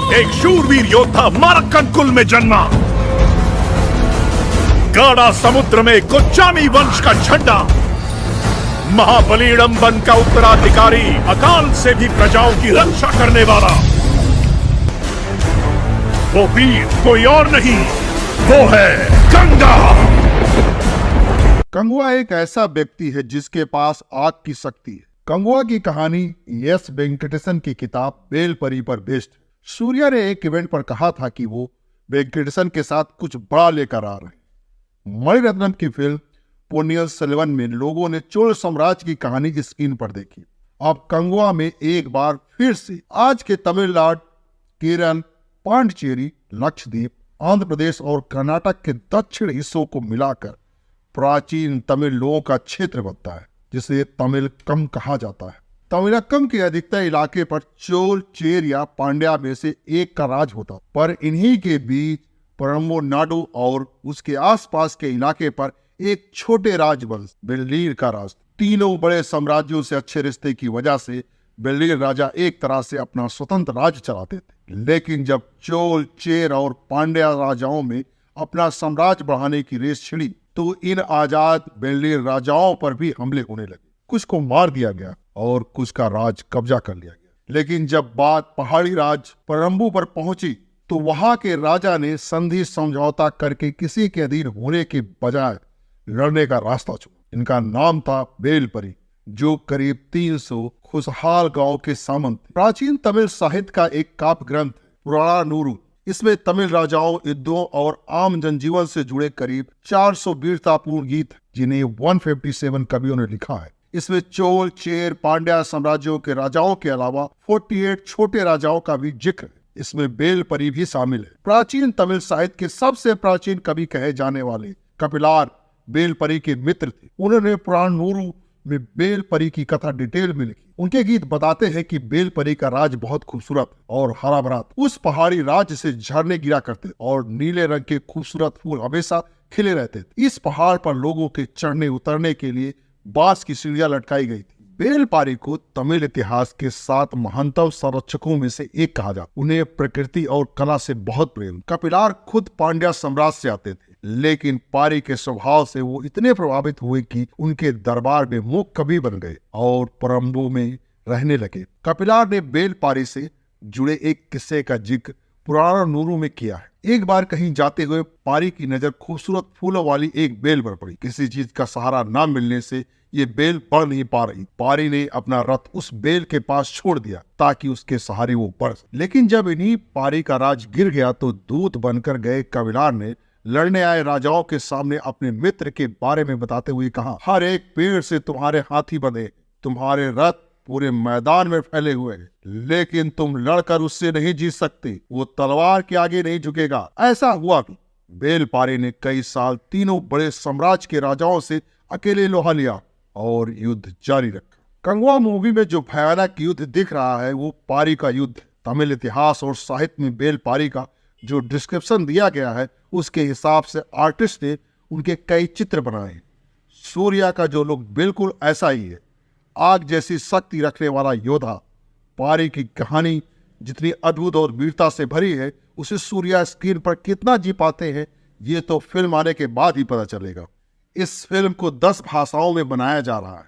एक शूरवीर योद्धा मारक्कन कुल में जन्मा। गाढ़ा समुद्र में कोच्चामी वंश का झंडा, महाबलीडंबन का उत्तराधिकारी, अकाल से भी प्रजाओं की रक्षा करने वाला वो वीर कोई और नहीं, वो है गंगा। कंगुआ एक ऐसा व्यक्ति है जिसके पास आग की शक्ति है। कंगुआ की कहानी एस वेंकटेशन की किताब बेलपरी पर बेस्ड है। सूर्या ने एक इवेंट पर कहा था कि वो वेंकटेशन के साथ कुछ बड़ा लेकर आ रहे हैं। मणिरत्नम की फिल्म पोन्नियिन सेल्वन में लोगों ने चोल साम्राज्य की कहानी की स्क्रीन पर देखी। अब कंगुआ में एक बार फिर से आज के तमिलनाडु, केरल, पांडिचेरी, लक्षद्वीप, आंध्र प्रदेश और कर्नाटक के दक्षिण हिस्सों को मिलाकर प्राचीन तमिल लोगों का क्षेत्र बनता है, जिसे तमिलकम कहा जाता है। तमिलकम के अधिकतर इलाके पर चोल, चेर या पांड्या में से एक का राज होता, पर इन्हीं के बीच परम्बोनाडु और उसके आसपास के इलाके पर एक छोटे राजवंश वेल्लीर का राज। तीनों बड़े साम्राज्यों से अच्छे रिश्ते की वजह से वेल्लीर राजा एक तरह से अपना स्वतंत्र राज्य चलाते थे। लेकिन जब चोल, चेर और पांड्या राजाओं में अपना साम्राज्य बढ़ाने की रेस छिड़ी तो इन आजाद वेल्लीर राजाओं पर भी हमले होने लगे। कुछ को मार दिया गया और कुछ का राज कब्जा कर लिया गया। लेकिन जब बात पहाड़ी राज परम्बू पर पहुंची तो वहां के राजा ने संधि समझौता करके किसी के अधीन होने के बजाय लड़ने का रास्ता चुना। इनका नाम था बेलपरी, जो करीब 300 खुशहाल गांव के सामंत थे। प्राचीन तमिल साहित्य का एक काव्य ग्रंथ पुराणानुरु। इसमें तमिल राजाओं, युद्धों और आम जनजीवन से जुड़े करीब 400 वीरतापूर्ण गीत, जिन्हें 157 कवियों ने लिखा है। इसमें चोल, चेर, पांड्या साम्राज्यों के राजाओं के अलावा 48 छोटे राजाओं का भी जिक्र है। इसमें बेलपरी भी शामिल है। प्राचीन तमिल साहित्य के सबसे प्राचीन कवि कहे जाने वाले कपिलार बेलपरी के मित्र थे। उन्होंने पुराणानुरु में बेलपरी की कथा डिटेल में लिखी। उनके गीत बताते हैं कि बेलपरी का राज बहुत खूबसूरत और हरा भरा था। उस पहाड़ी राज्य से झरने गिरा करते और नीले रंग के खूबसूरत फूल हमेशा खिले रहते थे। इस पहाड़ पर लोगों के चढ़ने उतरने के लिए बांस की सीढ़ियां लटकाई गई थी। बेलपारी को तमिल इतिहास के 7 महानतम संरक्षकों में से एक कहा जाता। उन्हें प्रकृति और कला से बहुत प्रेम। कपिलार खुद पांड्या साम्राज्य से आते थे, लेकिन पारी के स्वभाव से वो इतने प्रभावित हुए कि उनके दरबार में मूक कवि बन गए और परम्बू में रहने लगे। कपिलार ने बेलपारी से जुड़े एक किस्से का जिक्र पुराणानुरु में किया है। एक बार कहीं जाते हुए पारी की नजर खूबसूरत फूलों वाली एक बेल पर पड़ी। किसी चीज का सहारा न मिलने से ये बेल बढ़ नहीं पा रही। पारी ने अपना रथ उस बेल के पास छोड़ दिया ताकि उसके सहारे वो बढ़ सके। लेकिन जब इन्हीं पारी का राज गिर गया तो दूत बनकर गए कपिलार ने लड़ने आए राजाओं के सामने अपने मित्र के बारे में बताते हुए कहा, हर एक पेड़ से तुम्हारे हाथी बंधे, तुम्हारे रथ पूरे मैदान में फैले हुए हैं, लेकिन तुम लड़कर उससे नहीं जीत सकते। वो तलवार के आगे नहीं झुकेगा। ऐसा हुआ भी। बेलपारी ने कई साल तीनों बड़े साम्राज्य के राजाओं से अकेले लोहा लिया और युद्ध जारी रखा। कंगुआ मूवी में जो भयानक युद्ध दिख रहा है वो पारी का युद्ध। तमिल इतिहास और साहित्य में बेलपारी का जो डिस्क्रिप्शन दिया गया है उसके हिसाब से आर्टिस्ट ने उनके कई चित्र बनाए हैं। सूर्या का जो लुक बिल्कुल ऐसा ही है, आग जैसी शक्ति रखने वाला योद्धा। पारी की कहानी जितनी अद्भुत और वीरता से भरी है, उसे सूर्या स्क्रीन पर कितना जी पाते हैं ये तो फिल्म आने के बाद ही पता चलेगा। इस फिल्म को 10 भाषाओं में बनाया जा रहा है।